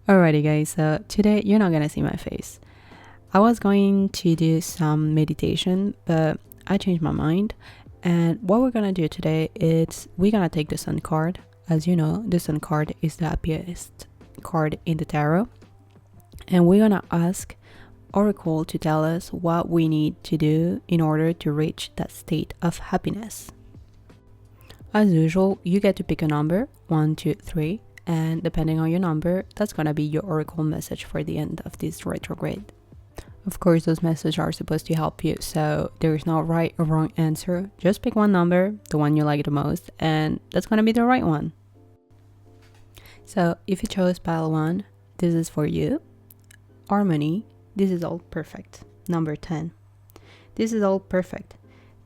Alrighty, guys, so today you're not gonna see my face. I was going to do some meditation, but I changed my mind. And what we're gonna do today is we're gonna take the Sun card. As you know, the Sun card is the happiest card in the tarot. And we're gonna ask Oracle to tell us what we need to do in order to reach that state of happiness. As usual, you get to pick a number 1, 2, 3, and depending on your number, that's gonna be your oracle message for the end of this retrograde. Of course, those messages are supposed to help you, so there is no right or wrong answer. Just pick one number, the one you like the most, and that's gonna be the right one. So if you chose pile 1, this is for you. Harmony, this is all perfect. Number 10, this is all perfect.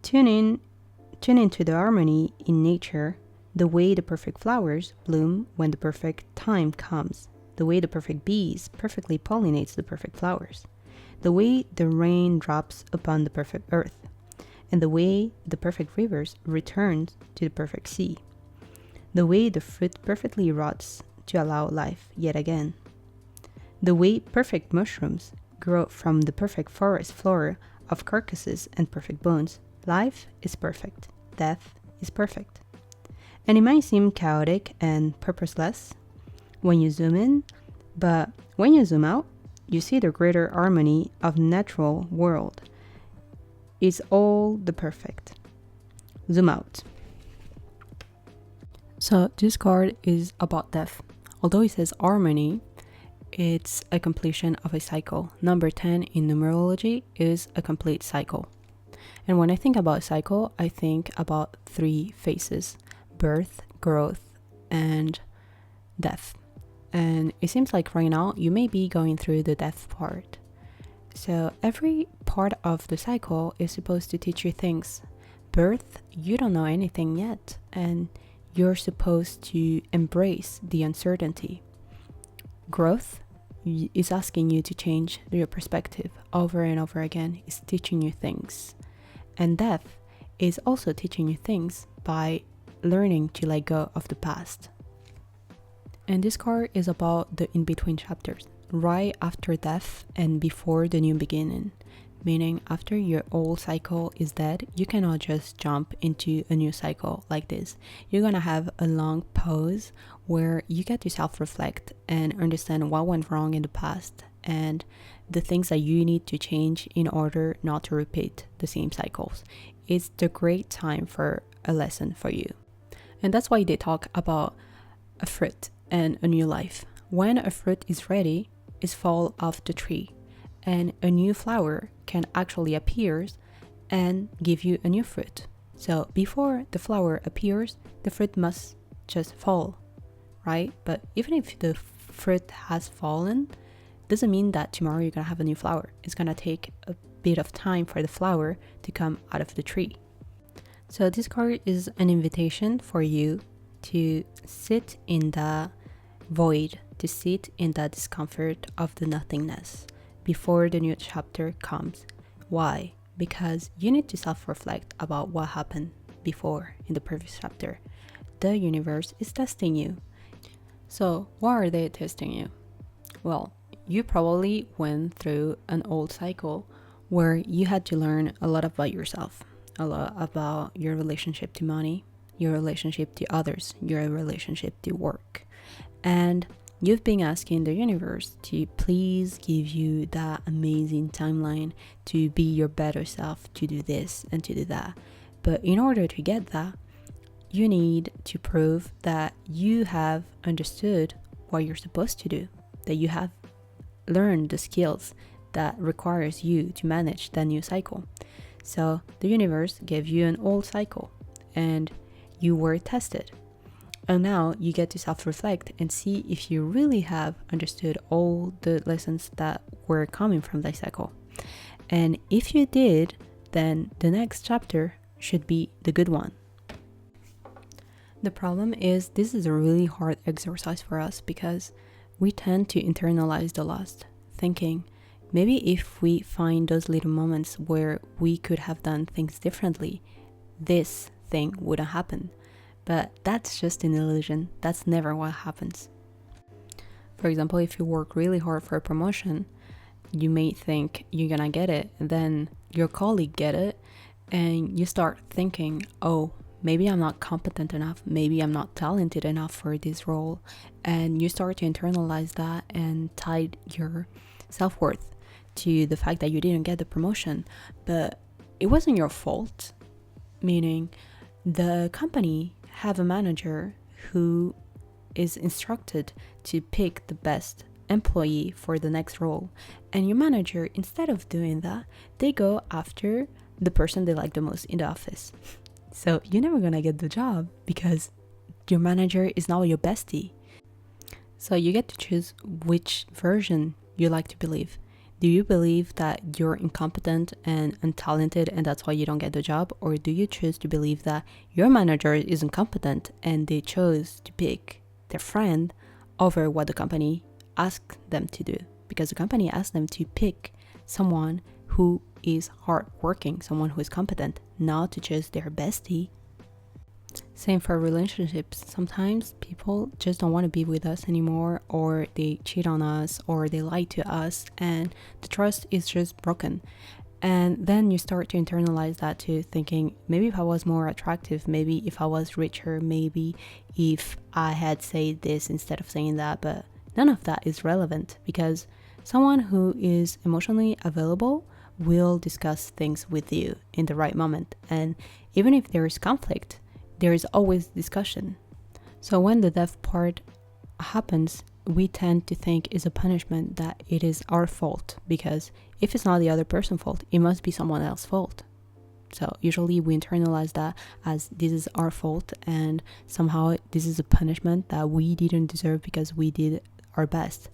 Tune into the harmony in nature, the way the perfect flowers bloom when the perfect time comes, the way the perfect bees perfectly pollinates the perfect flowers, the way the rain drops upon the perfect earth, and the way the perfect rivers return to the perfect sea, the way the fruit perfectly rots to allow life yet again, the way perfect mushrooms grow from the perfect forest floor of carcasses and perfect bones. Life is perfect. Death is perfect. And it might seem chaotic and purposeless when you zoom in, but when you zoom out, you see the greater harmony of natural world. It's all the perfect. Zoom out. So this card is about death. Although it says harmony, it's a completion of a cycle. Number 10 in numerology is a complete cycle. And when I think about cycle, I think about 3 phases: birth, growth, and death. And it seems like right now you may be going through the death part. So every part of the cycle is supposed to teach you things. Birth, you don't know anything yet, and you're supposed to embrace the uncertainty. Growth is asking you to change your perspective over and over again. It's teaching you things. And death is also teaching you things by learning to let go of the past. And this card is about the in-between chapters, right after death and before the new beginning. Meaning after your old cycle is dead, you cannot just jump into a new cycle like this. You're gonna have a long pause where you get to self-reflect and understand what went wrong in the past and the things that you need to change in order not to repeat the same cycles. It's the great time for a lesson for you. And that's why they talk about a fruit and a new life. When a fruit is ready, it's fall off the tree, and a new flower can actually appear and give you a new fruit. So before the flower appears, the fruit must just fall, right? But even if the fruit has fallen, doesn't mean that tomorrow you're gonna have a new flower. It's gonna take a bit of time for the flower to come out of the tree. So this card is an invitation for you to sit in the void, to sit in the discomfort of the nothingness before the new chapter comes. Why? Because you need to self-reflect about what happened before in the previous chapter. The universe is testing you. So why are they testing you? Well, you probably went through an old cycle where you had to learn a lot about yourself, a lot about your relationship to money, your relationship to others, your relationship to work. And you've been asking the universe to please give you that amazing timeline to be your better self, to do this and to do that. But in order to get that, you need to prove that you have understood what you're supposed to do, that you have learned the skills that requires you to manage that new cycle. So the universe gave you an old cycle and you were tested. And now you get to self-reflect and see if you really have understood all the lessons that were coming from that cycle. And if you did, then the next chapter should be the good one. The problem is this is a really hard exercise for us because we tend to internalize the lost, thinking maybe if we find those little moments where we could have done things differently, this thing wouldn't happen. But that's just an illusion. That's never what happens. For example, if you work really hard for a promotion, you may think you're gonna get it, and then your colleague get it, and you start thinking, oh, maybe I'm not competent enough, maybe I'm not talented enough for this role, and you start to internalize that and tie your self-worth to the fact that you didn't get the promotion. But it wasn't your fault, meaning the company have a manager who is instructed to pick the best employee for the next role, and your manager, instead of doing that, they go after the person they like the most in the office. So you're never gonna get the job because your manager is not your bestie. So you get to choose which version you like to believe. Do you believe that you're incompetent and untalented and that's why you don't get the job? Or do you choose to believe that your manager is incompetent and they chose to pick their friend over what the company asked them to do? Because the company asked them to pick someone who is hardworking, someone who is competent, not to choose their bestie. Same for relationships. Sometimes people just don't want to be with us anymore, or they cheat on us, or they lie to us, and the trust is just broken. And then you start to internalize that too, thinking maybe if I was more attractive, maybe if I was richer, maybe if I had said this instead of saying that. But none of that is relevant, because someone who is emotionally available will discuss things with you in the right moment. And even if there is conflict, there is always discussion. So when the death part happens, we tend to think it's a punishment, that it is our fault, because if it's not the other person's fault, it must be someone else's fault. So usually we internalize that as this is our fault, and somehow this is a punishment that we didn't deserve because we did our best.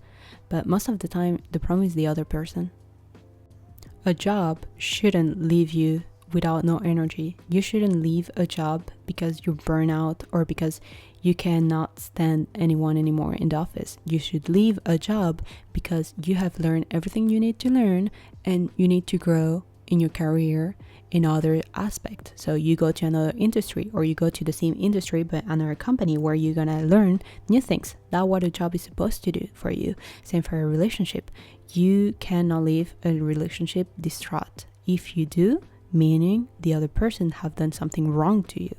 But most of the time, the problem is the other person. A job shouldn't leave you without no energy. You shouldn't leave a job because you burn out or because you cannot stand anyone anymore in the office. You should leave a job because you have learned everything you need to learn and you need to grow in your career in other aspects. So you go to another industry, or you go to the same industry but another company where you're gonna learn new things. That's what a job is supposed to do for you. Same for a relationship. You cannot leave a relationship distraught. If you do, meaning the other person have done something wrong to you.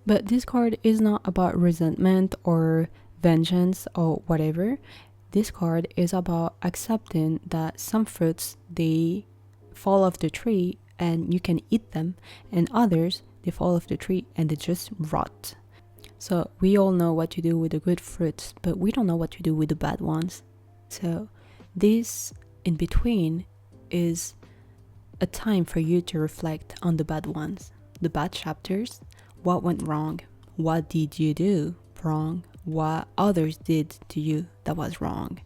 But this card is not about resentment or vengeance or whatever. This card is about accepting that some fruits, they fall off the tree and you can eat them, and others, they fall off the tree and they just rot. So we all know what to do with the good fruits, but we don't know what to do with the bad ones. So this in between is a time for you to reflect on the bad ones, the bad chapters. What went wrong? What did you do wrong? What others did to you that was wrong?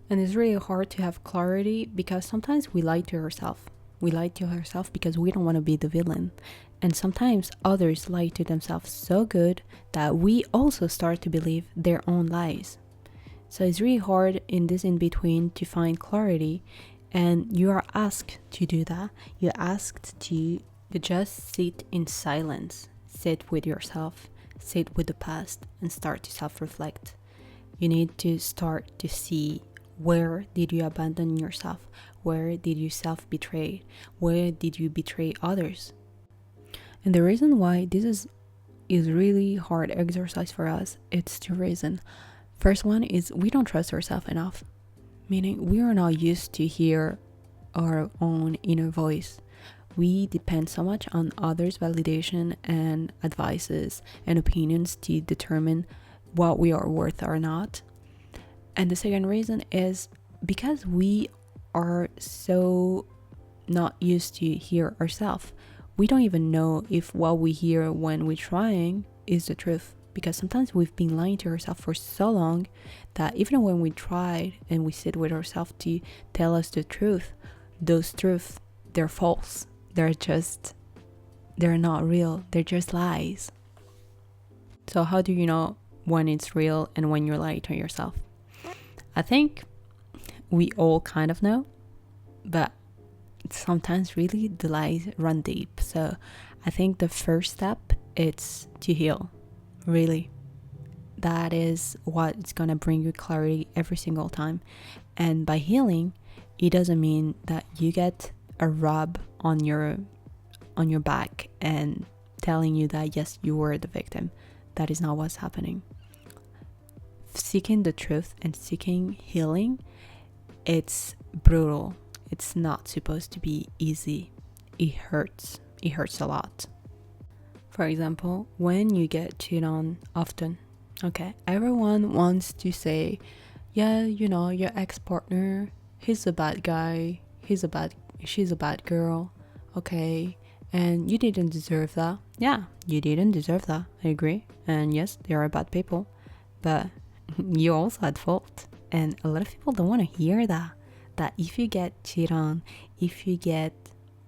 And it's really hard to have clarity because sometimes we lie to ourselves. We lie to ourselves because we don't want to be the villain. And sometimes others lie to themselves so good that we also start to believe their own lies. So it's really hard in this in-between to find clarity. And you are asked to do that. You're asked to just sit in silence, sit with yourself, sit with the past, and start to self-reflect. You need to start to see, where did you abandon yourself? Where did you self-betray? Where did you betray others? And the reason why this is really hard exercise for us, it's two reasons. First one is we don't trust ourselves enough. Meaning we are not used to hear our own inner voice. We depend so much on others' validation and advices and opinions to determine what we are worth or not. And the second reason is because we are so not used to hear ourselves. We don't even know if what we hear when we're trying is the truth. Because sometimes we've been lying to ourselves for so long that even when we try and we sit with ourselves to tell us the truth, those truths, they're false. They're not real. They're just lies. So how do you know when it's real and when you're lying to yourself? I think we all kind of know, but sometimes really the lies run deep. So I think the first step is to heal. Really, that is what's gonna bring you clarity every single time. And by healing, it doesn't mean that you get a rub on your back and telling you that yes, you were the victim. That is not what's happening. Seeking the truth and seeking healing, it's brutal. It's not supposed to be easy. It hurts a lot. For example, when you get cheated on often, okay, everyone wants to say, yeah, your ex-partner, he's a bad guy, she's a bad girl, okay, and you didn't deserve that. Yeah, you didn't deserve that, I agree. And yes, they are bad people, but you also had fault. And a lot of people don't want to hear that if you get cheated on, if you get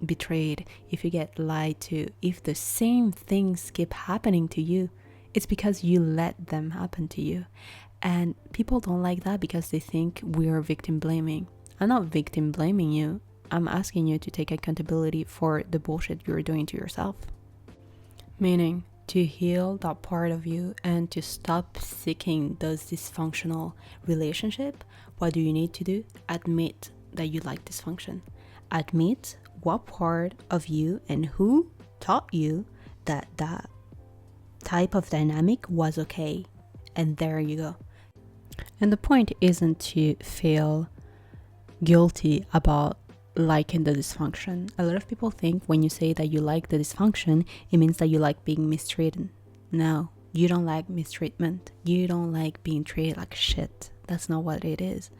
betrayed, if you get lied to, if the same things keep happening to you, it's because you let them happen to you. And people don't like that because they think we're victim blaming. I'm not victim blaming you. I'm asking you to take accountability for the bullshit you're doing to yourself. Meaning, to heal that part of you and to stop seeking those dysfunctional relationship, what do you need to do? Admit that you like dysfunction. Admit what part of you and who taught you that type of dynamic was okay. And there you go. And the point isn't to feel guilty about liking the dysfunction. A lot of people think when you say that you like the dysfunction, it means that you like being mistreated. No, you don't like mistreatment. You don't like being treated like shit. That's not what it is.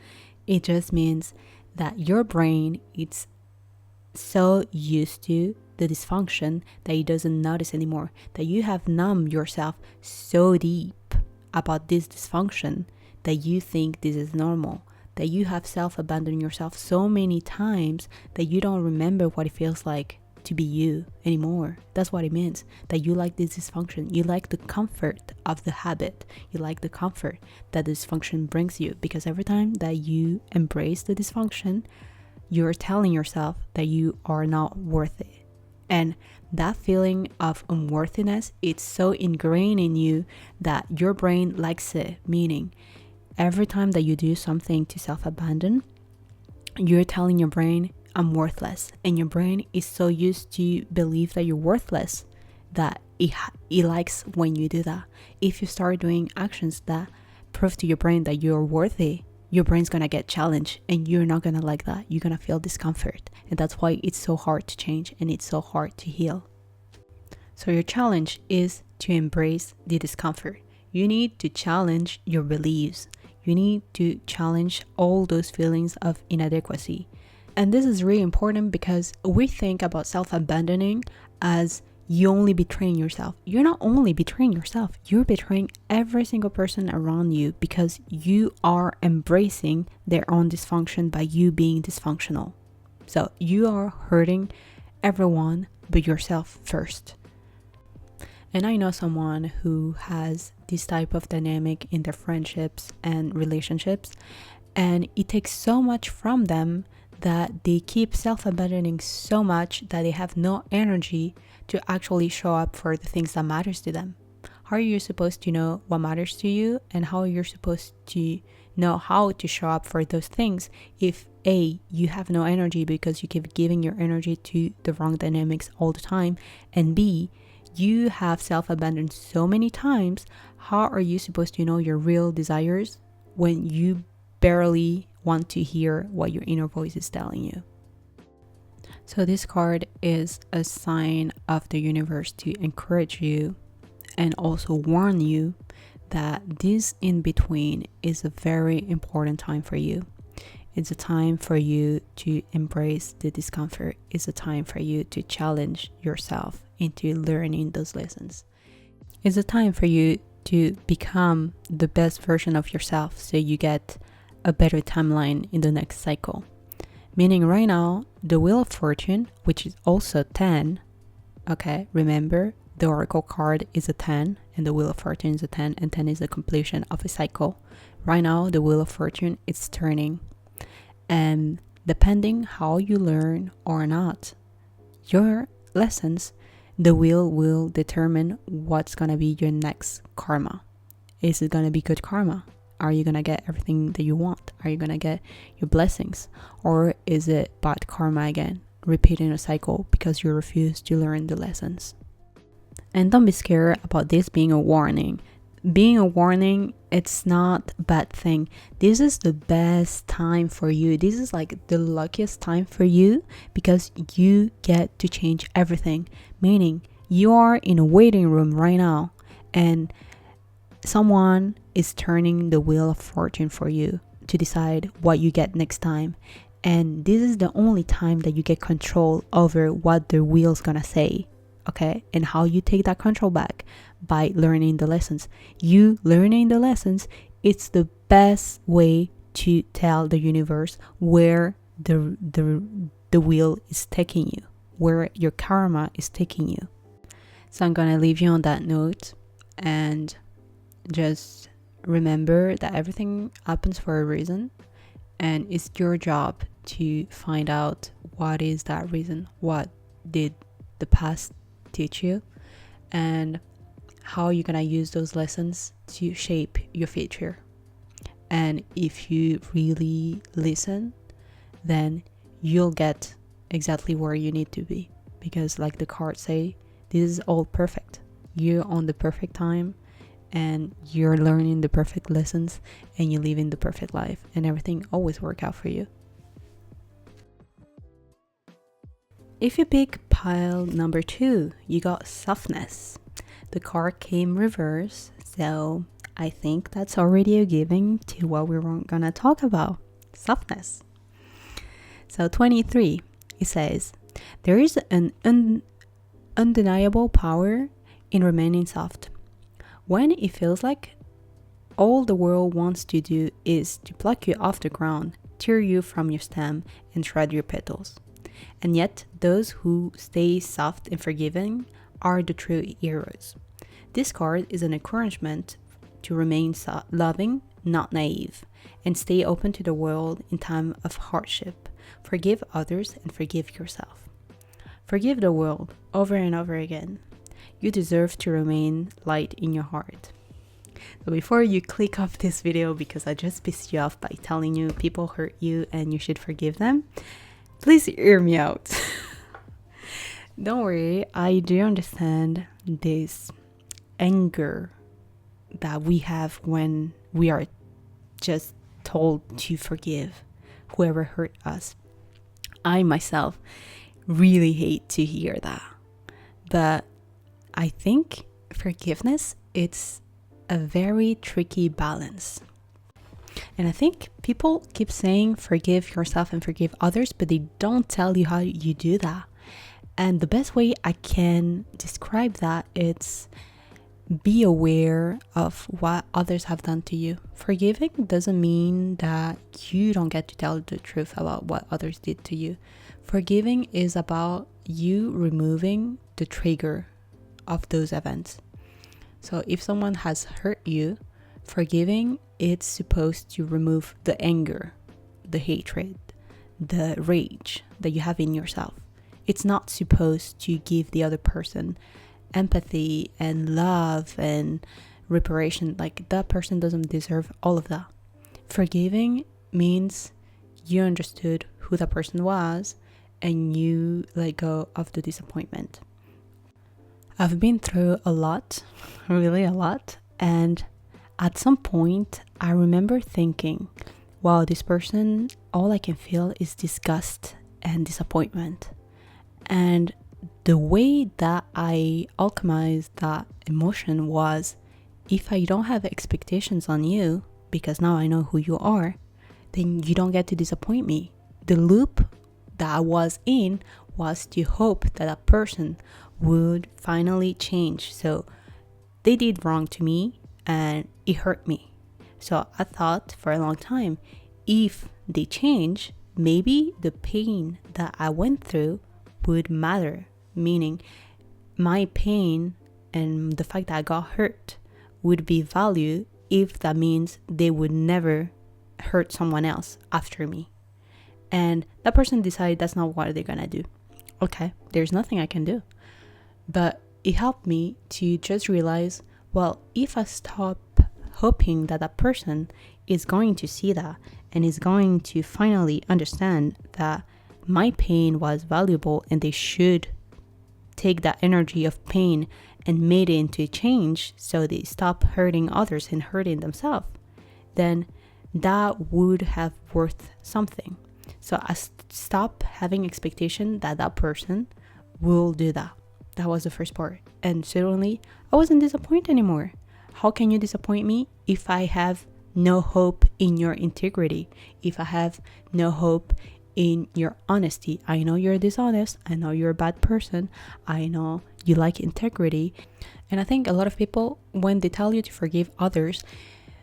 It just means that your brain is so used to the dysfunction that it doesn't notice anymore, that you have numbed yourself so deep about this dysfunction that you think this is normal, that you have self-abandoned yourself so many times that you don't remember what it feels like to be you anymore. That's what it means, that you like this dysfunction. You like the comfort of the habit. You like the comfort that the dysfunction brings you, because every time that you embrace the dysfunction, you're telling yourself that you are not worth it. And that feeling of unworthiness, it's so ingrained in you that your brain likes it. Meaning, every time that you do something to self-abandon, you're telling your brain, I'm worthless. And your brain is so used to believe that you're worthless that it likes when you do that. If you start doing actions that prove to your brain that you're worthy, your brain's gonna get challenged and you're not gonna like that. You're gonna feel discomfort. And that's why it's so hard to change and it's so hard to heal. So your challenge is to embrace the discomfort. You need to challenge your beliefs. You need to challenge all those feelings of inadequacy. And this is really important because we think about self-abandoning as you only betraying yourself. You're not only betraying yourself, you're betraying every single person around you because you are embracing their own dysfunction by you being dysfunctional. So you are hurting everyone but yourself first. And I know someone who has this type of dynamic in their friendships and relationships, and it takes so much from them that they keep self-abandoning so much that they have no energy to actually show up for the things that matters to them. How are you supposed to know what matters to you, and how you're supposed to know how to show up for those things if A, you have no energy because you keep giving your energy to the wrong dynamics all the time, and B, you have self-abandoned so many times? How are you supposed to know your real desires when you barely want to hear what your inner voice is telling you? So this card is a sign of the universe to encourage you and also warn you that this in between is a very important time for you. It's a time for you to embrace the discomfort. It's a time for you to challenge yourself into learning those lessons. It's a time for you to become the best version of yourself so you get a better timeline in the next cycle. Meaning right now, the Wheel of Fortune, which is also 10, okay, remember the Oracle card is a 10 and the Wheel of Fortune is a 10, and 10 is the completion of a cycle. Right now, the Wheel of Fortune is turning. And depending how you learn or not your lessons, the wheel will determine what's gonna be your next karma. Is it gonna be good karma? Are you gonna get everything that you want? Are you gonna get your blessings? Or is it bad karma again, repeating a cycle because you refuse to learn the lessons? And don't be scared about this being a warning. Being a warning, it's not a bad thing. This is the best time for you. This is like the luckiest time for you because you get to change everything. Meaning, you are in a waiting room right now and someone is turning the wheel of fortune for you to decide what you get next time. And this is the only time that you get control over what the wheel's gonna say. Okay, and how you take that control back by learning the lessons. You learning the lessons, it's the best way to tell the universe where the wheel is taking you, where your karma is taking you. So I'm gonna leave you on that note, and just remember that everything happens for a reason, and it's your job to find out what is that reason, what did the past teach you, and how you're gonna use those lessons to shape your future. And if you really listen, then you'll get exactly where you need to be, because like the cards say, this is all perfect. You're on the perfect time and you're learning the perfect lessons and you're living the perfect life, and everything always work out for you. If you pick pile number 2, you got softness. The card came reverse, so I think that's already a given to what we're gonna talk about, softness. So 23, it says, there is an undeniable power in remaining soft. When it feels like all the world wants to do is to pluck you off the ground, tear you from your stem, and shred your petals. And yet, those who stay soft and forgiving are the true heroes. This card is an encouragement to remain loving, not naive, and stay open to the world in time of hardship. Forgive others and forgive yourself. Forgive the world over and over again. You deserve to remain light in your heart. So before you click off this video because I just pissed you off by telling you people hurt you and you should forgive them, please hear me out. Don't worry, I do understand this anger that we have when we are just told to forgive whoever hurt us. I myself really hate to hear that. But I think forgiveness, it's a very tricky balance. And I think people keep saying forgive yourself and forgive others, but they don't tell you how you do that. And the best way I can describe that is be aware of what others have done to you. Forgiving doesn't mean that you don't get to tell the truth about what others did to you. Forgiving is about you removing the trigger of those events. So if someone has hurt you, forgiving, it's supposed to remove the anger, the hatred, the rage that you have in yourself. It's not supposed to give the other person empathy and love and reparation. Like, that person doesn't deserve all of that. Forgiving means you understood who that person was and you let go of the disappointment. I've been through a lot, really a lot, and at some point I remember thinking, wow, this person, all I can feel is disgust and disappointment. And the way that I alchemized that emotion was, if I don't have expectations on you, because now I know who you are, then you don't get to disappoint me. The loop that I was in was to hope that a person would finally change. So they did wrong to me and it hurt me. So I thought for a long time, if they change, maybe the pain that I went through would matter. Meaning my pain and the fact that I got hurt would be valued if that means they would never hurt someone else after me. And that person decided that's not what they're gonna do. Okay, there's nothing I can do. But it helped me to just realize, well, if I stop hoping that that person is going to see that and is going to finally understand that my pain was valuable and they should take that energy of pain and made it into a change so they stop hurting others and hurting themselves, then that would have worth something. So I stop having expectation that that person will do that. That was the first part. And suddenly I wasn't disappointed anymore. How can you disappoint me if I have no hope in your integrity? If I have no hope in your honesty? I know you're dishonest. I know you're a bad person. I know you like integrity. And I think a lot of people, when they tell you to forgive others,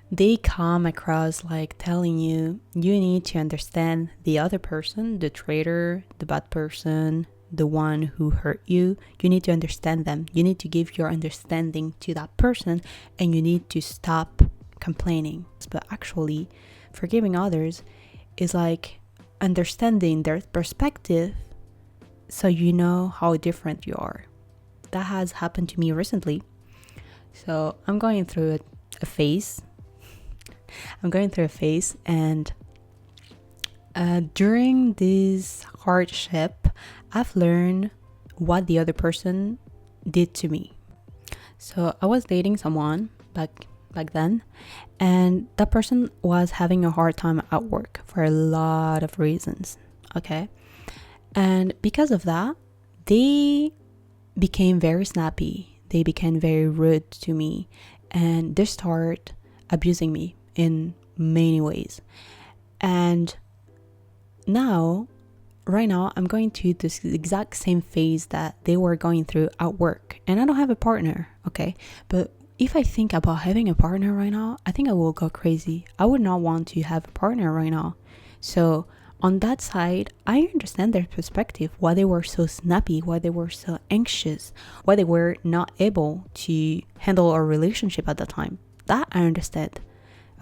they come across like telling you, you need to understand the other person, the traitor, the bad person, the one who hurt you. You need to understand them. You need to give your understanding to that person and you need to stop complaining. But actually, forgiving others is like understanding their perspective so you know how different you are. That has happened to me recently. So I'm going through a phase. And during this hardship, I've learned what the other person did to me. So I was dating someone back then, and that person was having a hard time at work for a lot of reasons, okay? And because of that, they became very snappy. They became very rude to me, and they started abusing me in many ways. And right now, I'm going through this exact same phase that they were going through at work. And I don't have a partner, okay? But if I think about having a partner right now, I think I will go crazy. I would not want to have a partner right now. So on that side, I understand their perspective, why they were so snappy, why they were so anxious, why they were not able to handle a relationship at the time. That I understand.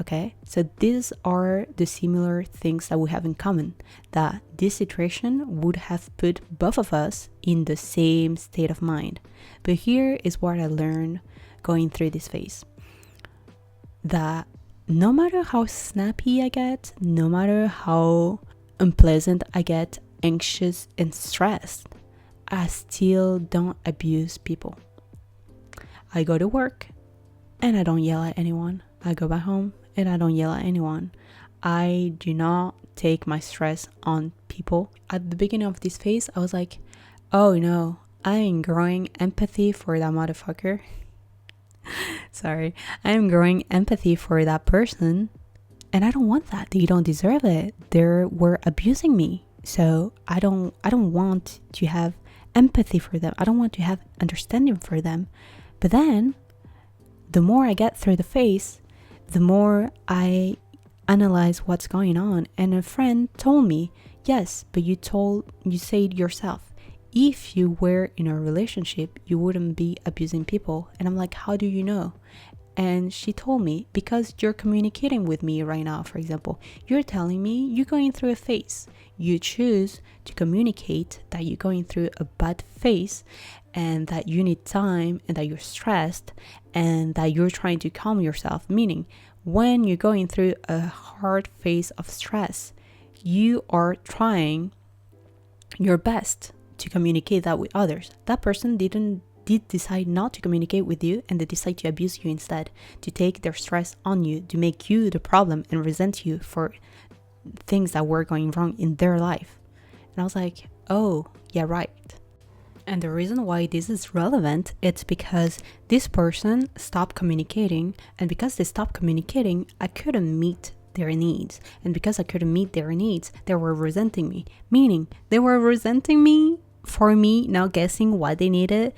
Okay, so these are the similar things that we have in common, that this situation would have put both of us in the same state of mind. But here is what I learned going through this phase, that no matter how snappy I get, no matter how unpleasant I get, anxious and stressed, I still don't abuse people. I go to work and I don't yell at anyone. I go back home and I don't yell at anyone. I do not take my stress on people. At the beginning of this phase, I was like, oh no, I am growing empathy for that motherfucker. Sorry, I am growing empathy for that person, and I don't want that. They don't deserve it. They were abusing me, so I don't want to have empathy for them. I don't want to have understanding for them. But then, the more I get through the phase, the more I analyze what's going on. And a friend told me, yes, but you said yourself, if you were in a relationship, you wouldn't be abusing people. And I'm like, how do you know? And she told me, because you're communicating with me right now, for example, you're telling me you're going through a phase. You choose to communicate that you're going through a bad phase and that you need time and that you're stressed and that you're trying to calm yourself. Meaning, when you're going through a hard phase of stress, you are trying your best to communicate that with others. That person did decide not to communicate with you, and they decide to abuse you instead, to take their stress on you, to make you the problem and resent you for things that were going wrong in their life. And I was like, oh, yeah, right. And the reason why this is relevant, it's because this person stopped communicating, and because they stopped communicating, I couldn't meet their needs. And because I couldn't meet their needs, they were resenting me. Meaning, they were resenting me for me not guessing what they needed,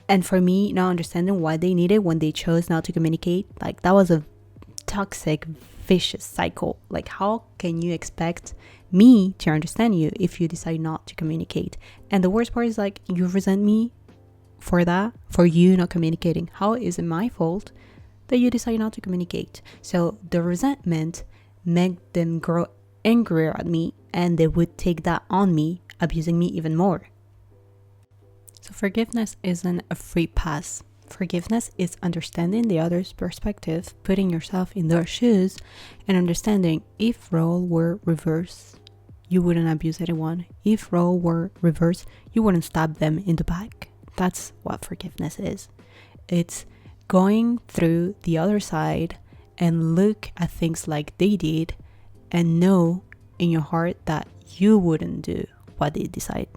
and for me not understanding why they needed when they chose not to communicate. Like, that was a toxic, vicious cycle. Like, how can you expect me to understand you if you decide not to communicate? And the worst part is, like, you resent me for that, for you not communicating. How is it my fault that you decide not to communicate? So the resentment made them grow angrier at me, and they would take that on me, abusing me even more. So forgiveness isn't a free pass. Forgiveness is understanding the other's perspective, putting yourself in their shoes, and understanding if role were reversed, you wouldn't abuse anyone. If role were reversed, you wouldn't stab them in the back. That's what forgiveness is. It's going through the other side and look at things like they did and know in your heart that you wouldn't do what they decide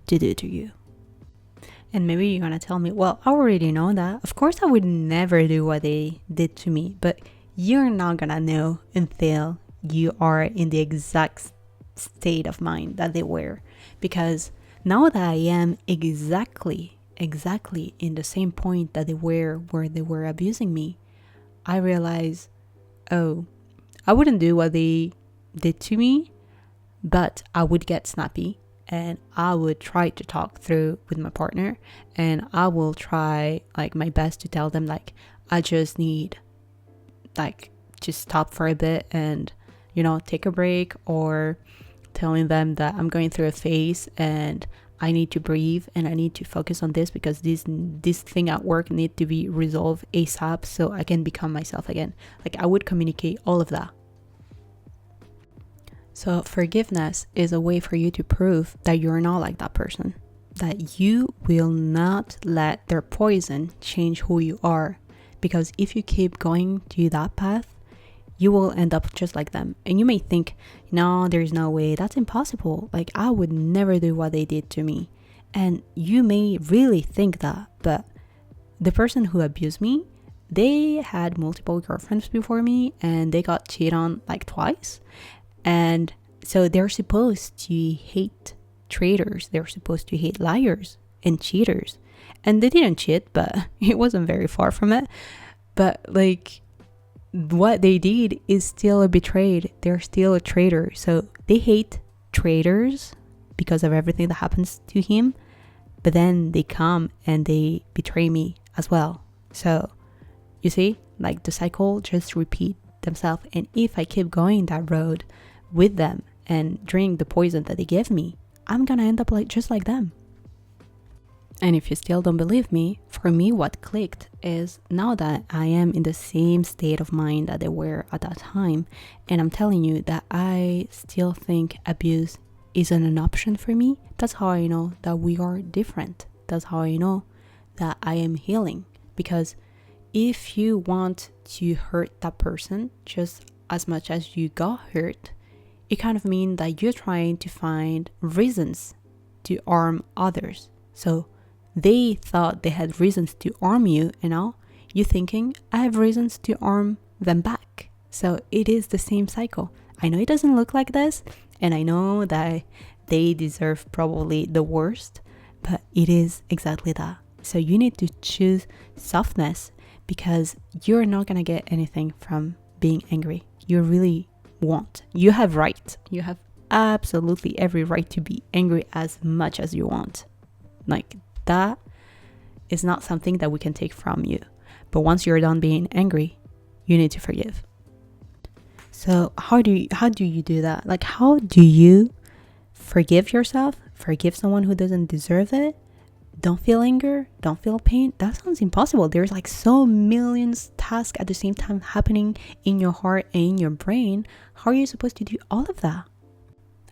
to do to you. And maybe you're gonna tell me, well, I already know that. Of course I would never do what they did to me, but you're not gonna know until you are in the exact state of mind that they were. Because now that I am exactly in the same point that they were where they were abusing me, I realize, oh, I wouldn't do what they did to me, but I would get snappy and I would try to talk through with my partner, and I will try like my best to tell them like I just need like to stop for a bit and take a break, or telling them that I'm going through a phase and I need to breathe and I need to focus on this because this thing at work need to be resolved ASAP so I can become myself again. Like I would communicate all of that. So forgiveness is a way for you to prove that you're not like that person, that you will not let their poison change who you are. Because if you keep going to that path, you will end up just like them. And you may think, no, there's no way, that's impossible. Like I would never do what they did to me. And you may really think that, but the person who abused me, they had multiple girlfriends before me and they got cheated on like twice. And so they're supposed to hate traitors. They're supposed to hate liars and cheaters. And they didn't cheat, but it wasn't very far from it. But like what they did is still a betrayed. They're still a traitor. So they hate traitors because of everything that happens to him. But then they come and they betray me as well. So you see, like the cycle just repeat themselves. And if I keep going that road with them and drink the poison that they give me, I'm gonna end up just like them. And if you still don't believe me, for me what clicked is now that I am in the same state of mind that they were at that time, and I'm telling you that I still think abuse isn't an option for me, that's how I know that we are different. That's how I know that I am healing. Because if you want to hurt that person just as much as you got hurt, it kind of means that you're trying to find reasons to harm others. So they thought they had reasons to harm you, and now you're thinking, I have reasons to harm them back. So it is the same cycle. I know it doesn't look like this, and I know that they deserve probably the worst, but it is exactly that. So you need to choose softness, because you're not gonna get anything from being angry. You really won't. You have right. You have absolutely every right to be angry as much as you want. Like that is not something that we can take from you. But once you're done being angry, you need to forgive. So how do you do that? Like how do you forgive yourself? Forgive someone who doesn't deserve it? Don't feel anger, don't feel pain. That sounds impossible. There's like so millions tasks at the same time happening in your heart and in your brain. How are you supposed to do all of that?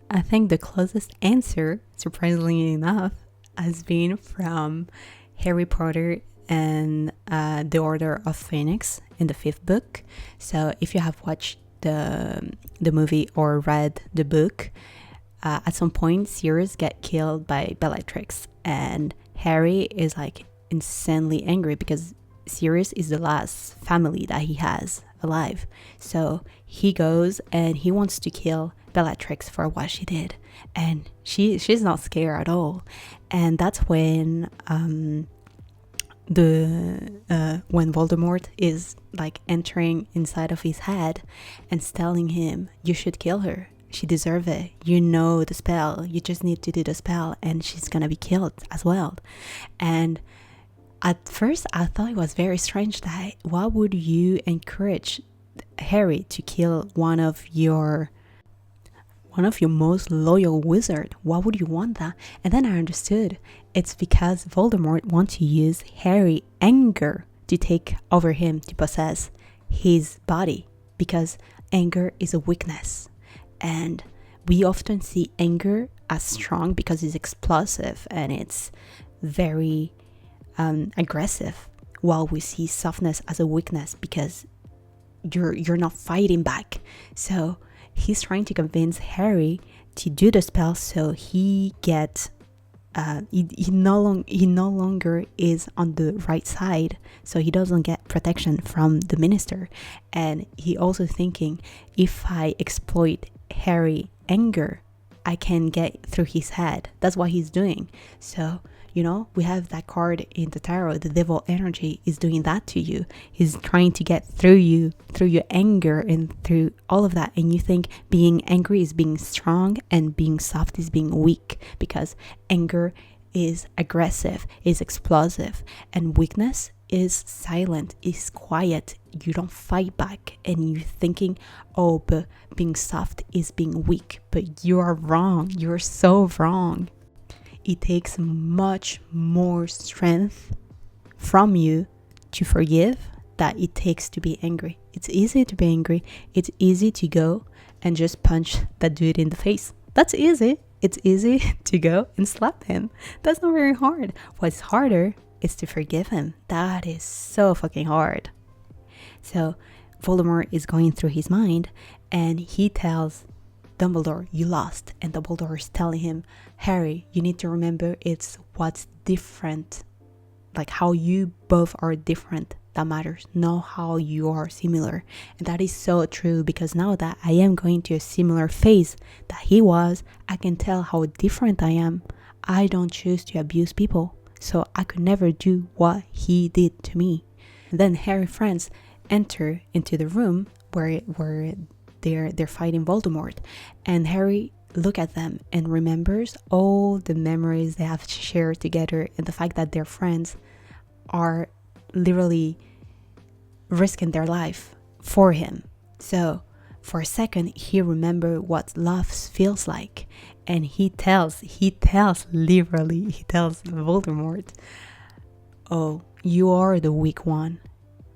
I think the closest answer, surprisingly enough, has been from Harry Potter and the Order of Phoenix in the 5th book. So if you have watched the movie or read the book, at some point Sirius get killed by Bellatrix, and Harry is like insanely angry because Sirius is the last family that he has alive. So he goes and he wants to kill Bellatrix for what she did, and she's not scared at all. And that's when when Voldemort is like entering inside of his head and telling him, you should kill her, she deserves it, you know the spell, you just need to do the spell and she's gonna be killed as well. And at first I thought it was very strange that why would you encourage Harry to kill one of your one of your most loyal wizard. Why would you want that? And then I understood. It's because Voldemort wants to use Harry's anger to take over him, to possess his body, because anger is a weakness. And we often see anger as strong because it's explosive and it's very aggressive, while we see softness as a weakness because you're not fighting back. So he's trying to convince Harry to do the spell so he gets he no longer is on the right side, so he doesn't get protection from the minister. And he also thinking, if I exploit Harry anger, I can get through his head. That's what he's doing. So we have that card in the tarot. The devil energy is doing that to you. He's trying to get through you, through your anger and through all of that. And you think being angry is being strong and being soft is being weak, because anger is aggressive, is explosive, and weakness is silent, is quiet. You don't fight back, and you're thinking, oh, but being soft is being weak. But you are wrong. You're so wrong. It takes much more strength from you to forgive that it takes to be angry. It's easy to be angry. It's easy to go and just punch that dude in the face. That's easy. It's easy to go and slap him. That's not very hard. What's harder is to forgive him. That is so fucking hard. So Voldemort is going through his mind, and he tells Dumbledore, you lost. And Dumbledore is telling him, Harry, you need to remember it's what's different, like how you both are different, that matters, not how you are similar. And that is so true, because now that I am going to a similar phase that he was, I can tell how different I am. I don't choose to abuse people, so I could never do what he did to me. And then Harry's friends enter into the room where they're fighting Voldemort, and Harry look at them and remembers all the memories they have shared together, and the fact that their friends are literally risking their life for him. So for a second he remembers what love feels like, and he tells Voldemort, oh, you are the weak one.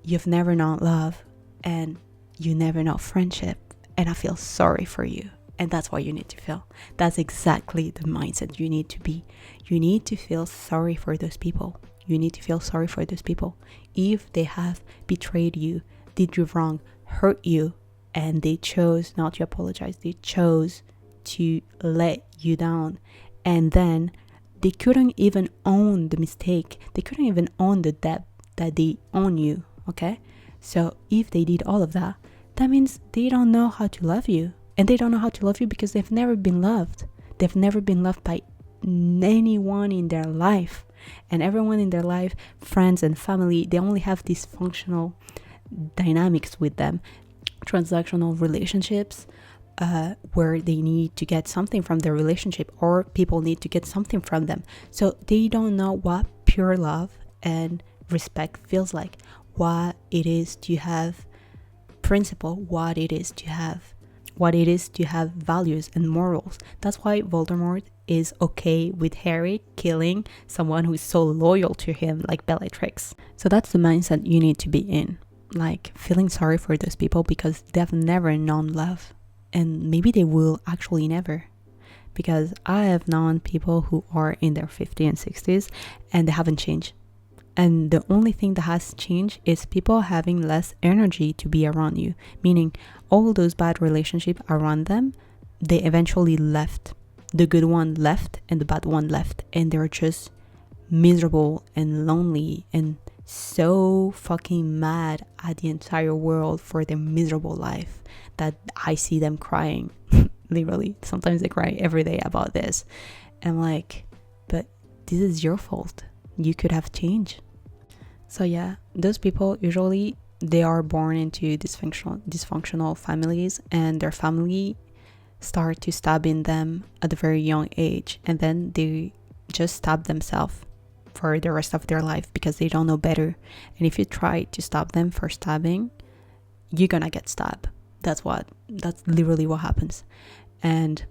You've never known love, and you never know friendship, and I feel sorry for you. And that's what you need to feel. That's exactly the mindset you need to be. You need to feel sorry for those people. You need to feel sorry for those people. If they have betrayed you, did you wrong, hurt you, and they chose not to apologize, they chose to let you down, and then they couldn't even own the mistake, they couldn't even own the debt that they own you, okay? So if they did all of that, that means they don't know how to love you. And they don't know how to love you because they've never been loved. They've never been loved by anyone in their life. And everyone in their life, friends and family, they only have dysfunctional dynamics with them. Transactional relationships, where they need to get something from their relationship, or people need to get something from them. So they don't know what pure love and respect feels like, what it is to have principle, what it is to have values and morals. That's why Voldemort is okay with Harry killing someone who is so loyal to him, like Bellatrix. So that's the mindset you need to be in, like feeling sorry for those people because they've never known love, and maybe they will actually never, because I have known people who are in their 50s and 60s and they haven't changed. And the only thing that has changed is people having less energy to be around you, meaning all those bad relationships around them, they eventually left. The good one left and the bad one left, and they're just miserable and lonely and so fucking mad at the entire world for their miserable life that I see them crying. Literally, sometimes they cry every day about this. And I'm like, but this is your fault. You could have changed. So yeah, those people usually, they are born into dysfunctional families, and their family start to stabbing them at a very young age, and then they just stab themselves for the rest of their life because they don't know better. And if you try to stop them for stabbing, you're gonna get stabbed. That's literally what happens. and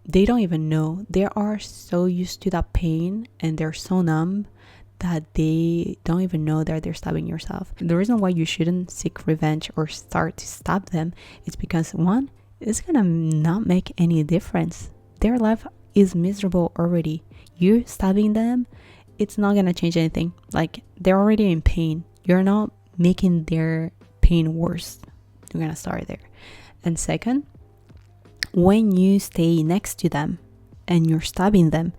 they don't even know. They are so used to that pain and they're so numb that they don't even know that they're stabbing yourself. The reason why you shouldn't seek revenge or start to stab them is because, one, it's gonna not make any difference. Their life is miserable already. You stabbing them, it's not gonna change anything. Like, they're already in pain. You're not making their pain worse. You're gonna start there. And second, when you stay next to them and you're stabbing them,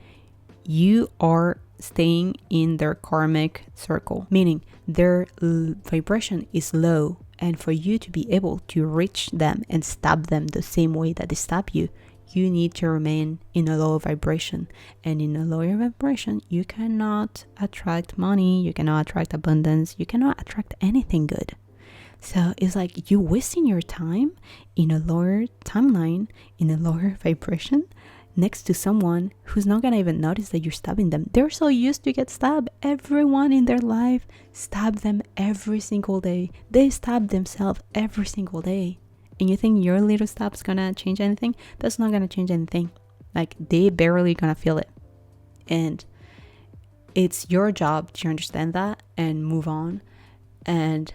you are staying in their karmic circle, meaning their vibration is low, and for you to be able to reach them and stab them the same way that they stab you, you need to remain in a low vibration. And in a lower vibration, you cannot attract money, you cannot attract abundance, you cannot attract anything good. So it's like you wasting your time in a lower timeline, in a lower vibration, next to someone who's not gonna even notice that you're stabbing them. They're so used to get stabbed. Everyone in their life stab them every single day. They stab themselves every single day. And you think your little stab's gonna change anything? That's not gonna change anything. Like, they barely gonna feel it. And it's your job to understand that and move on. And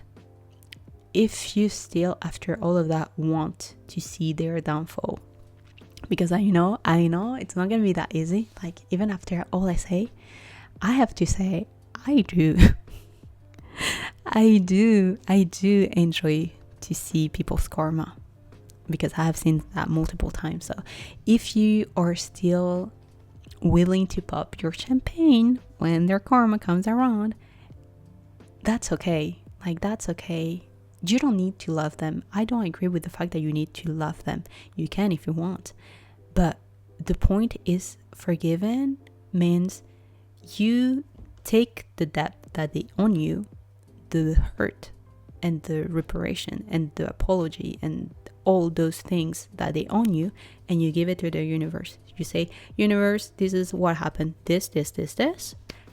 if you still, after all of that, want to see their downfall, because I know it's not gonna be that easy. Like, even after all I say, I have to say I do I do enjoy to see people's karma, because I have seen that multiple times. So if you are still willing to pop your champagne when their karma comes around, that's okay. Like, that's okay. You don't need to love them. I don't agree with the fact that you need to love them. You can if you want. But the point is, forgiven means you take the debt that they owe you, the hurt and the reparation and the apology and all those things that they owe you, and you give it to the universe. You say, universe, this is what happened, this,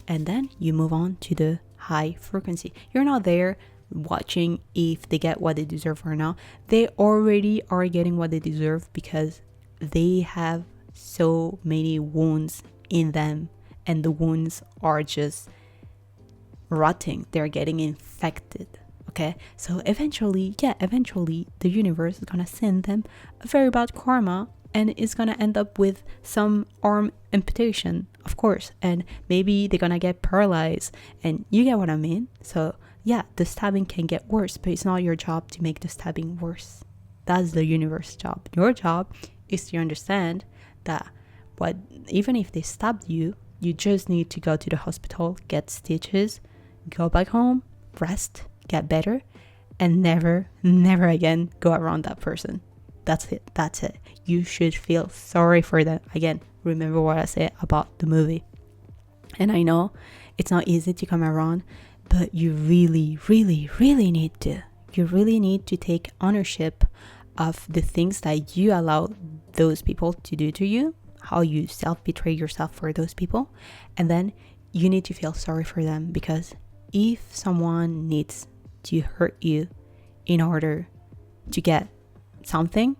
and then you move on to the high frequency. You're not there watching if they get what they deserve or not. They already are getting what they deserve, because they have so many wounds in them, and the wounds are just rotting. They're getting infected. Okay, so eventually the universe is gonna send them a very bad karma, and it's gonna end up with some arm amputation, of course, and maybe they're gonna get paralyzed, and you get what I mean. So yeah, the stabbing can get worse, but it's not your job to make the stabbing worse. That's the universe's job. Your job is to understand that even if they stabbed you, you just need to go to the hospital, get stitches, go back home, rest, get better, and never again go around that person. That's it. You should feel sorry for them. Again, remember what I said about the movie. And I know it's not easy to come around, but you really need to. You really need to take ownership of the things that you allow those people to do to you, how you self-betray yourself for those people, and then you need to feel sorry for them, because if someone needs to hurt you in order to get something,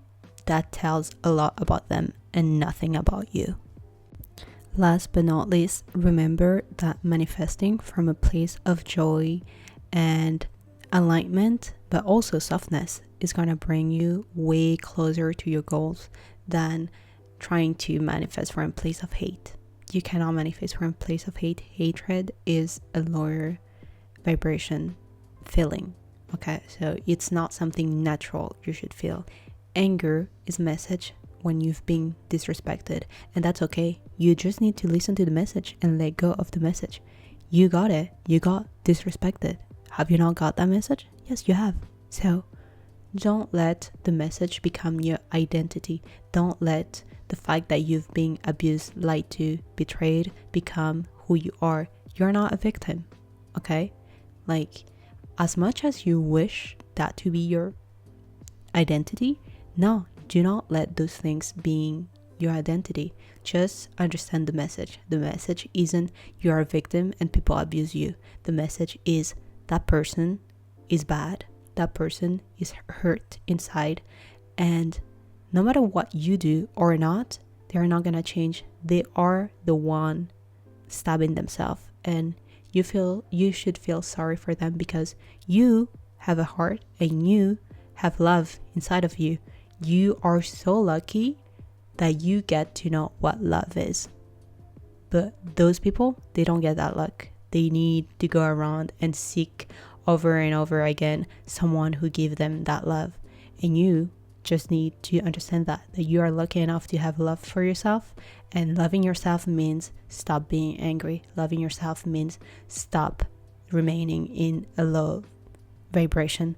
that tells a lot about them and nothing about you. Last but not least, remember that manifesting from a place of joy and alignment, but also softness, is going to bring you way closer to your goals than trying to manifest from a place of hate. You cannot manifest from a place of hate. Hatred is a lower vibration feeling. Okay, so it's not something natural you should feel. Anger is a message when you've been disrespected, and that's okay. You just need to listen to the message and let go of the message. You got it. You got disrespected. Have you not got that message? Yes, you have. So don't let the message become your identity. Don't let the fact that you've been abused, lied to, betrayed become who you are. You're not a victim. Okay? Like, as much as you wish that to be your identity, no, do not let those things being your identity. Just understand the message. The message isn't you are a victim and people abuse you. The message is that person is bad. That person is hurt inside, and no matter what you do or not, they're not gonna change. They are the one stabbing themselves, and you should feel sorry for them, because you have a heart and you have love inside of you. You are so lucky that you get to know what love is. But those people, they don't get that luck. They need to go around and seek over and over again someone who gives them that love. And you just need to understand that you are lucky enough to have love for yourself. And loving yourself means stop being angry. Loving yourself means stop remaining in a low vibration.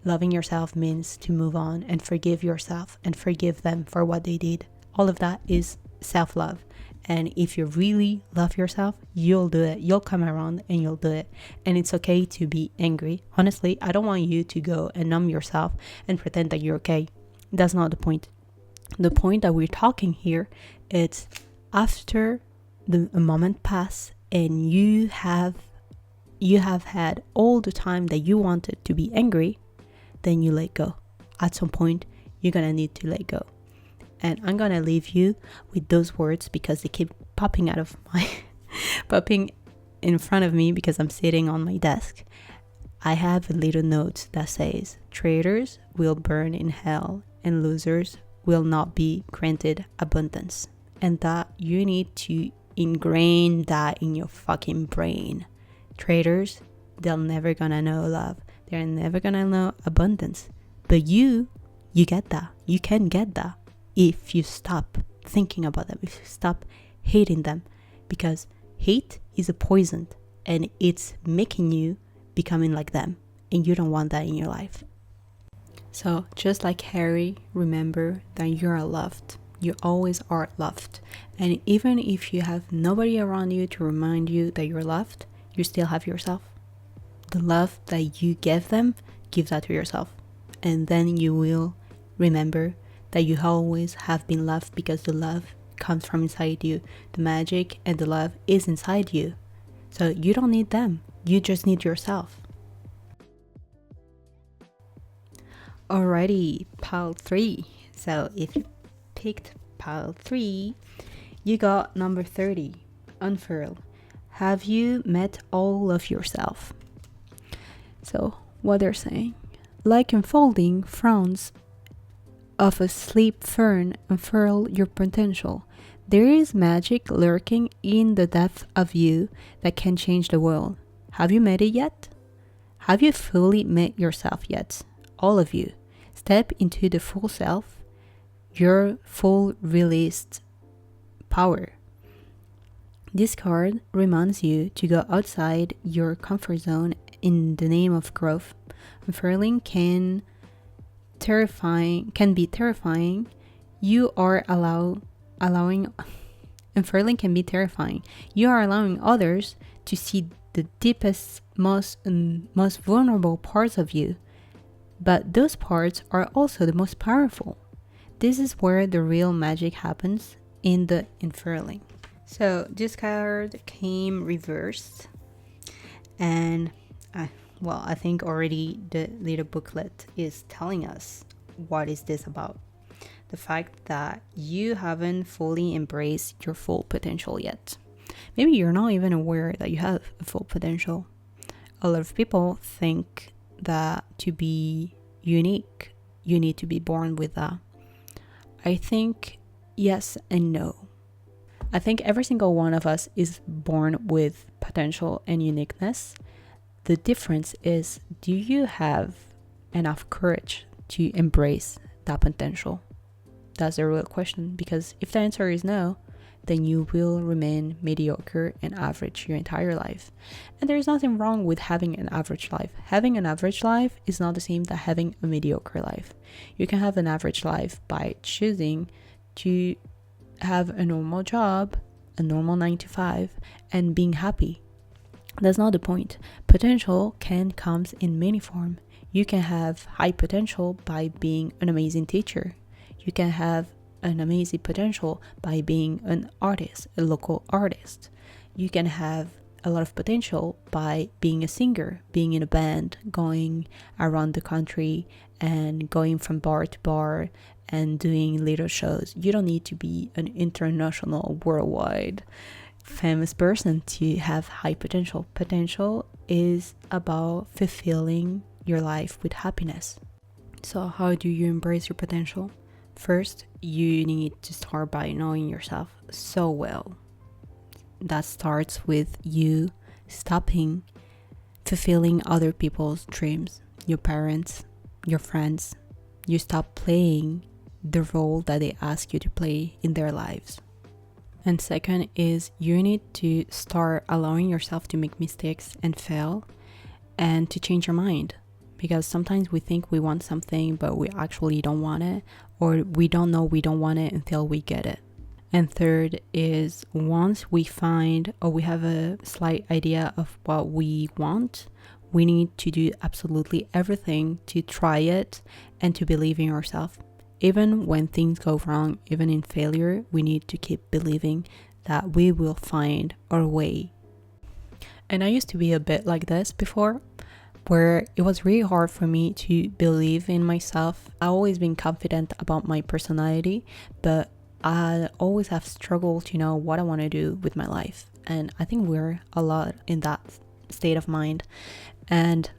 Loving yourself means to move on and forgive yourself and forgive them for what they did. All of that is self-love. And if you really love yourself, you'll do it. You'll come around and you'll do it. And it's okay to be angry. Honestly, I don't want you to go and numb yourself and pretend that you're okay. That's not the point. The point that we're talking here is after a moment pass and you have had all the time that you wanted to be angry, then you let go. At some point, you're gonna need to let go. And I'm gonna leave you with those words because they keep popping out of my popping in front of me because I'm sitting on my desk. I have a little note that says, traitors will burn in hell and losers will not be granted abundance. And that you need to ingrain that in your fucking brain. Traitors, they're never gonna know love. They're never gonna know abundance. But you get that. You can get that if you stop thinking about them, if you stop hating them. Because hate is a poison and it's making you becoming like them. And you don't want that in your life. So just like Harry, remember that you are loved. You always are loved. And even if you have nobody around you to remind you that you're loved, you still have yourself. The love that you give them, give that to yourself. And then you will remember that you always have been loved, because the love comes from inside you. The magic and the love is inside you. So you don't need them. You just need yourself. Alrighty, pile 3. So if you picked pile 3, you got number 30, unfurl. Have you met all of yourself? So what they're saying, like unfolding fronds of a sleep fern, unfurl your potential. There is magic lurking in the depth of you that can change the world. Have you met it yet? Have you fully met yourself yet? All of you. Step into the full self, your full released power. This card reminds you to go outside your comfort zone in the name of growth. Unfurling can be terrifying. You are allowing unfurling can be terrifying. You are allowing others to see the deepest, most vulnerable parts of you. But those parts are also the most powerful. This is where the real magic happens, in the unfurling. So this card came reversed, and I think already the little booklet is telling us what is this about. The fact that you haven't fully embraced your full potential yet. Maybe you're not even aware that you have a full potential. A lot of people think that to be unique, you need to be born with that. I think yes and no. I think every single one of us is born with potential and uniqueness. The difference is, do you have enough courage to embrace that potential? That's the real question, because if the answer is no, then you will remain mediocre and average your entire life. And there is nothing wrong with having an average life. Having an average life is not the same as having a mediocre life. You can have an average life by choosing to have a normal job, a normal 9 to 5, and being happy. That's not the point. Potential comes in many forms. You can have high potential by being an amazing teacher. You can have an amazing potential by being an artist, a local artist. You can have a lot of potential by being a singer, being in a band, going around the country and going from bar to bar and doing little shows. You don't need to be an international, worldwide famous person to have high potential. Potential is about fulfilling your life with happiness. So how do you embrace your potential? First, you need to start by knowing yourself so well. That starts with you stopping fulfilling other people's dreams, your parents, your friends. You stop playing the role that they ask you to play in their lives. And second is you need to start allowing yourself to make mistakes and fail and to change your mind. Because sometimes we think we want something, but we actually don't want it, or we don't know we don't want it until we get it. And third is once we find or we have a slight idea of what we want, we need to do absolutely everything to try it and to believe in yourself. Even when things go wrong, even in failure, we need to keep believing that we will find our way. And I used to be a bit like this before, where it was really hard for me to believe in myself. I've always been confident about my personality, but I always have struggled to know what I want to do with my life. And I think we're a lot in that state of mind. And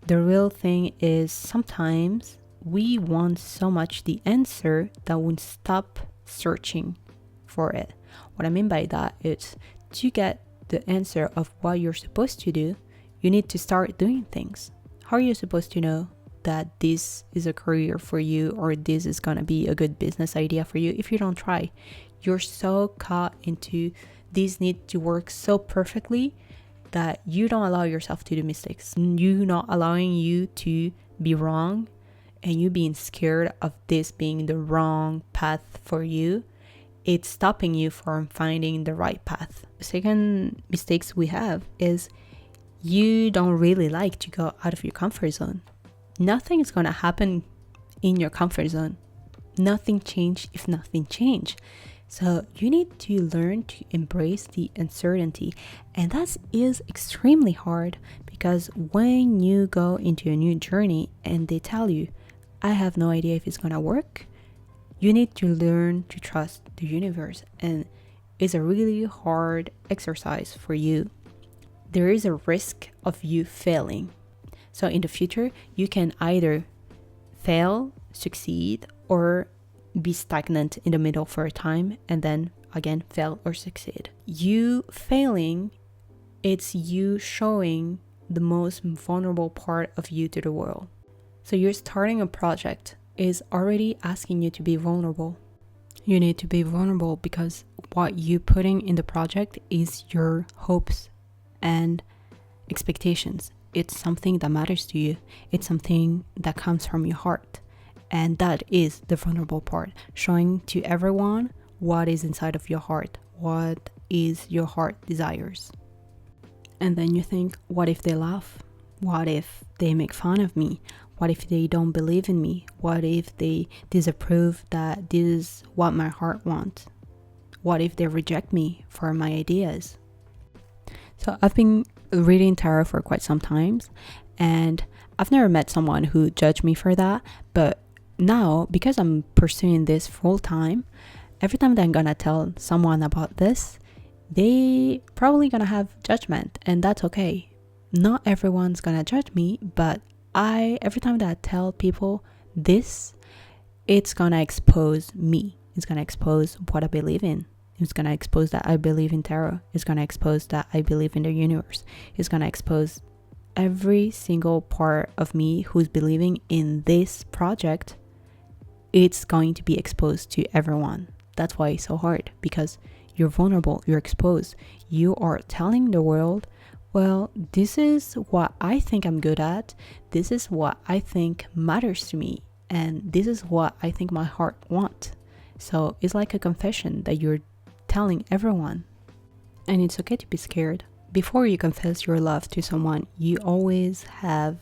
the real thing is sometimes we want so much the answer that we stop searching for it. What I mean by that is to get the answer of what you're supposed to do, you need to start doing things. How are you supposed to know that this is a career for you or this is going to be a good business idea for you if you don't try? You're so caught into this need to work so perfectly that you don't allow yourself to do mistakes. You not allowing you to be wrong and you being scared of this being the wrong path for you. It's stopping you from finding the right path. The second mistakes we have is you don't really like to go out of your comfort zone. Nothing is going to happen in your comfort zone. Nothing changed if nothing changed. So you need to learn to embrace the uncertainty. And that is extremely hard because when you go into a new journey and they tell you, I have no idea if it's going to work, you need to learn to trust the universe. And it's a really hard exercise for you. There is a risk of you failing. So in the future, you can either fail, succeed, or be stagnant in the middle for a time and then again fail or succeed. You failing, it's you showing the most vulnerable part of you to the world. So you're starting a project is already asking you to be vulnerable. You need to be vulnerable because what you're putting in the project is your hopes and expectations. It's something that matters to you. It's something that comes from your heart. And that is the vulnerable part, showing to everyone what is inside of your heart, what is your heart desires. And then you think, what if they laugh? What if they make fun of me? What if they don't believe in me? What if they disapprove that this is what my heart wants? What if they reject me for my ideas? So I've been reading tarot for quite some time, and I've never met someone who judged me for that. But now, because I'm pursuing this full time, every time that I'm gonna tell someone about this, they probably gonna have judgment, and that's okay. Not everyone's gonna judge me, but every time that I tell people this, it's gonna expose me. It's gonna expose what I believe in. It's gonna expose that I believe in tarot. It's gonna expose that I believe in the universe. It's gonna expose every single part of me who's believing in this project. It's going to be exposed to everyone. That's why it's so hard, because you're vulnerable, you're exposed. You are telling the world, well, this is what I think I'm good at. This is what I think matters to me. And this is what I think my heart wants. So it's like a confession that you're telling everyone. And it's okay to be scared. Before you confess your love to someone, you always have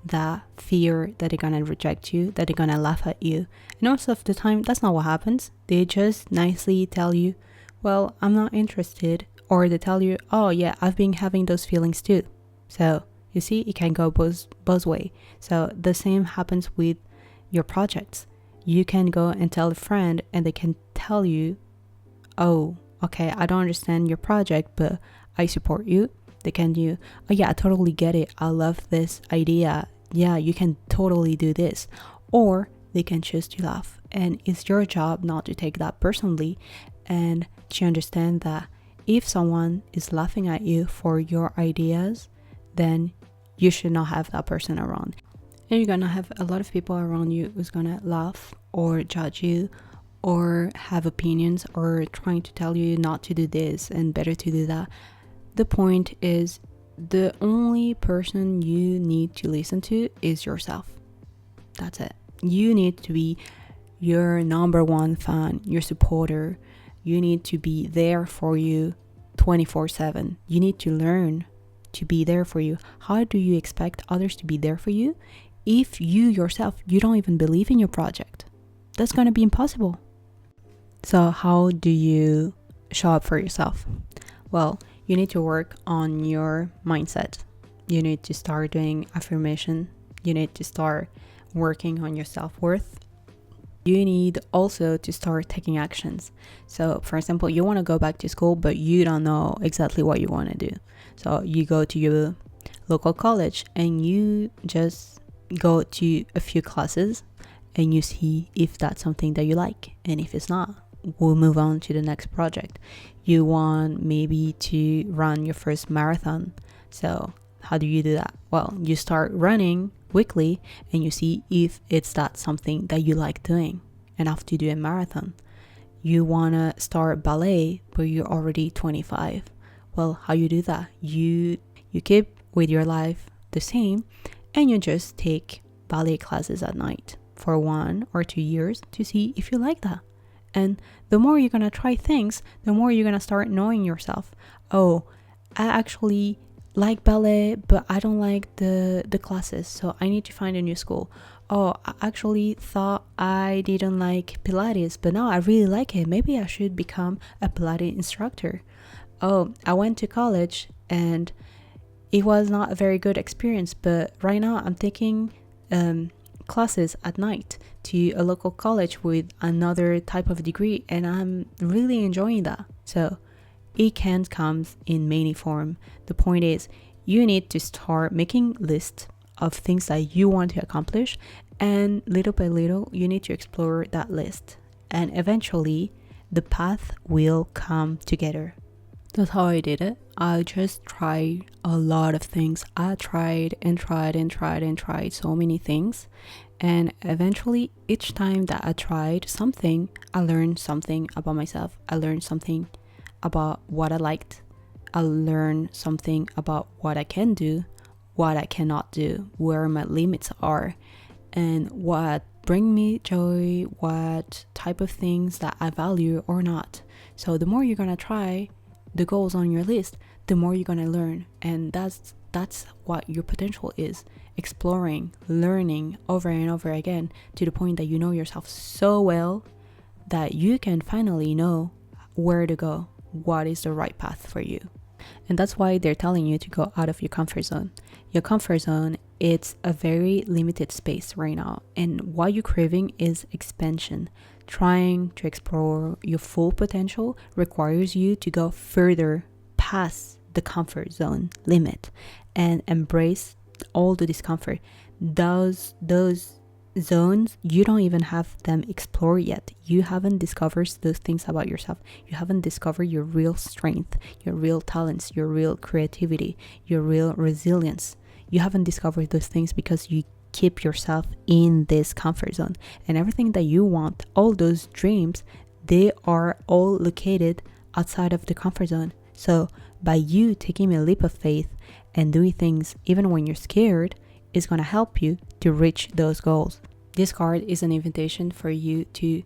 that fear that they're gonna reject you, that they're gonna laugh at you. And most of the time, that's not what happens. They just nicely tell you, well, I'm not interested, Or they tell you, oh yeah, I've been having those feelings too. So you see, it can go both way. So the same happens with your projects. You can go and tell a friend and they can tell you, oh, okay, I don't understand your project, but I support you. They can do, oh yeah, I totally get it. I love this idea. Yeah, you can totally do this. Or they can choose to laugh. And it's your job not to take that personally and to understand that if someone is laughing at you for your ideas, then you should not have that person around. And you're gonna have a lot of people around you who's gonna laugh or judge you or have opinions or trying to tell you not to do this and better to do that. The point is, the only person you need to listen to is yourself. That's it. You need to be your number one fan, your supporter. You need to be there for you 24/7. You need to learn to be there for you. How do you expect others to be there for you if you yourself, you don't even believe in your project? That's going to be impossible. So how do you show up for yourself? Well, you need to work on your mindset. You need to start doing affirmation. You need to start working on your self-worth. You need also to start taking actions. So for example, you want to go back to school, but you don't know exactly what you want to do. So you go to your local college and you just go to a few classes and you see if that's something that you like. And if it's not, we'll move on to the next project. You want maybe to run your first marathon. So how do you do that? Well, you start running weekly and you see if it's that something that you like doing enough to do a marathon. You want to start ballet but you're already 25. Well, how you do that? You keep with your life the same and you just take ballet classes at night for 1 or 2 years to see if you like that. And the more you're going to try things, the more you're going to start knowing yourself. Oh, I actually like ballet, but I don't like the classes, so I need to find a new school. Oh, I actually thought I didn't like Pilates, but now I really like it. Maybe I should become a Pilates instructor. Oh, I went to college and it was not a very good experience, but right now I'm taking classes at night to a local college with another type of degree and I'm really enjoying that. So it can come in many form. The point is, you need to start making lists of things that you want to accomplish, and little by little you need to explore that list, and eventually the path will come together. That's how I did it. I just tried a lot of things. I tried so many things, and eventually each time that I tried something, I learned something about myself. I learned something about what I liked. I learned something about what I can do, what I cannot do, where my limits are, and what bring me joy, what type of things that I value or not. So the more you're gonna try the goals on your list, the more you're gonna learn, and that's what your potential is. Exploring, learning over and over again to the point that you know yourself so well that you can finally know where to go, what is the right path for you. And that's why they're telling you to go out of your comfort zone. Your comfort zone, it's a very limited space right now, and what you're craving is expansion. Trying to explore your full potential requires you to go further past the comfort zone limit and embrace all the discomfort. Those zones, you don't even have them explored yet. You haven't discovered those things about yourself. You haven't discovered your real strength, your real talents, your real creativity, your real resilience. You haven't discovered those things because you keep yourself in this comfort zone. And everything that you want, all those dreams, they are all located outside of the comfort zone. So by you taking a leap of faith and doing things even when you're scared, is going to help you to reach those goals. This card is an invitation for you to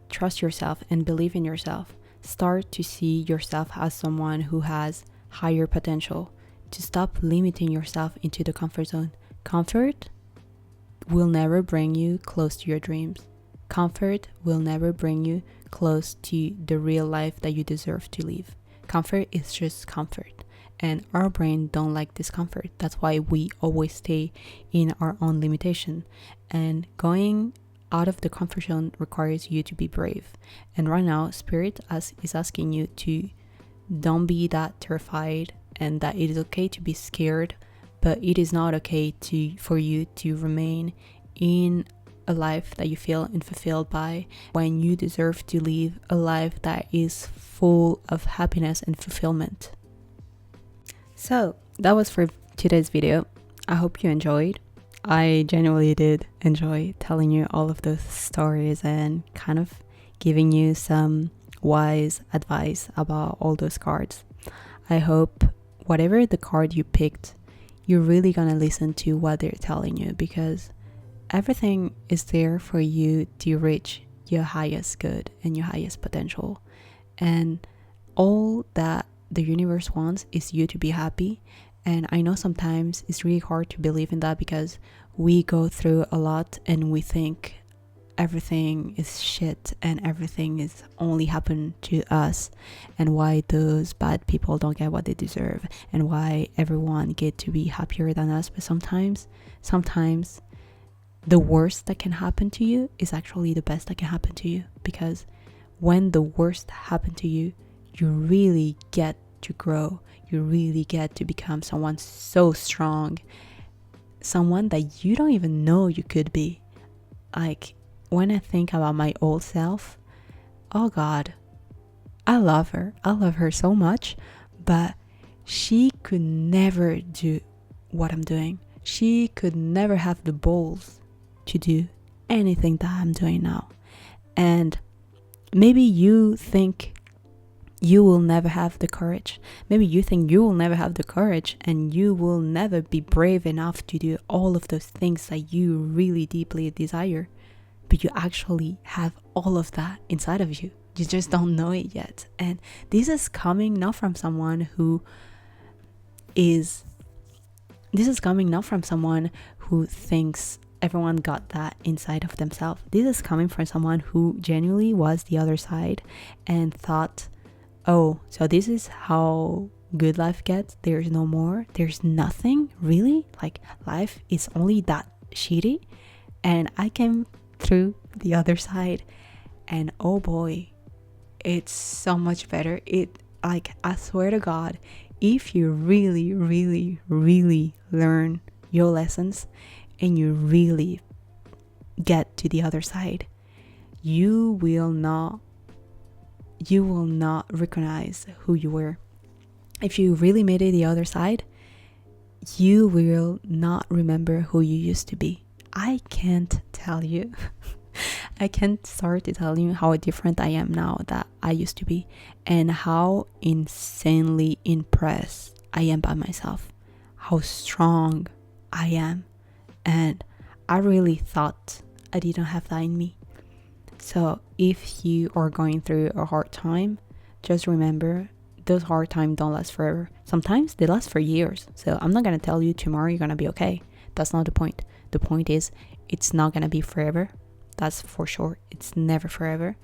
trust yourself and believe in yourself. Start to see yourself as someone who has higher potential, to stop limiting yourself into the comfort zone. Comfort will never bring you close to your dreams. Comfort will never bring you close to the real life that you deserve to live. Comfort is just comfort, and our brain don't like discomfort. That's why we always stay in our own limitation, and going out of the comfort zone requires you to be brave. And right now, Spirit is asking you to don't be that terrified, and that it is okay to be scared, but it is not okay for you to remain in a life that you feel unfulfilled by, when you deserve to live a life that is full of happiness and fulfillment. So that was for today's video. I hope you enjoyed. I genuinely did enjoy telling you all of those stories and kind of giving you some wise advice about all those cards. I hope whatever the card you picked, you're really gonna listen to what they're telling you, because everything is there for you to reach your highest good and your highest potential. And all that the universe wants is you to be happy. And I know sometimes it's really hard to believe in that, because we go through a lot and we think everything is shit and everything is only happened to us, and why those bad people don't get what they deserve, and why everyone get to be happier than us. But sometimes the worst that can happen to you is actually the best that can happen to you, because when the worst happened to you, you really get to grow. You really get to become someone so strong, someone that you don't even know you could be. Like, when I think about my old self, oh God, I love her. I love her so much, but she could never do what I'm doing. She could never have the balls to do anything that I'm doing now. And maybe you think you will never have the courage. Maybe you think you will never have the courage, and you will never be brave enough to do all of those things that you really deeply desire. But you actually have all of that inside of you. You just don't know it yet. And this is coming not from someone who thinks everyone got that inside of themselves. This is coming from someone who genuinely was the other side and thought, oh, so this is how good life gets? There's no more? There's nothing? Really? Like, life is only that shitty? And I came through the other side, and oh boy, it's so much better. I swear to God, if you really, really, really learn your lessons and you really get to the other side, you will not recognize who you were. If you really made it the other side, you will not remember who you used to be. I can't tell you. I can't start to tell you how different I am now that I used to be, and how insanely impressed I am by myself, how strong I am. And I really thought I didn't have that in me. So if you are going through a hard time, just remember, those hard times don't last forever. Sometimes they last for years. So I'm not going to tell you tomorrow you're going to be okay. That's not the point. The point is, it's not going to be forever. That's for sure. It's never forever.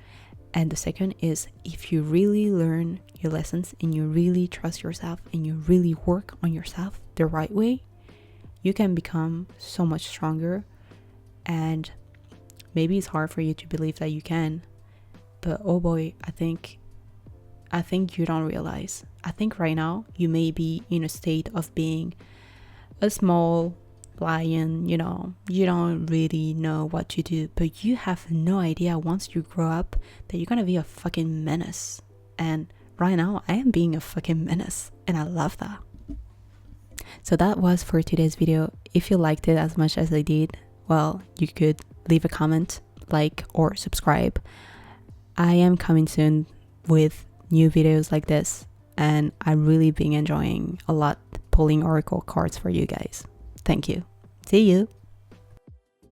And the second is, if you really learn your lessons and you really trust yourself and you really work on yourself the right way, you can become so much stronger. And maybe it's hard for you to believe that you can, but oh boy, I think you don't realize. I think right now you may be in a state of being a small lion, you don't really know what to do, but you have no idea once you grow up that you're gonna be a fucking menace. And right now I am being a fucking menace, and I love that. So that was for today's video. If you liked it as much as I did, well, you could leave a comment, like, or subscribe. I am coming soon with new videos like this, and I've really been enjoying a lot pulling oracle cards for you guys. Thank you. See you.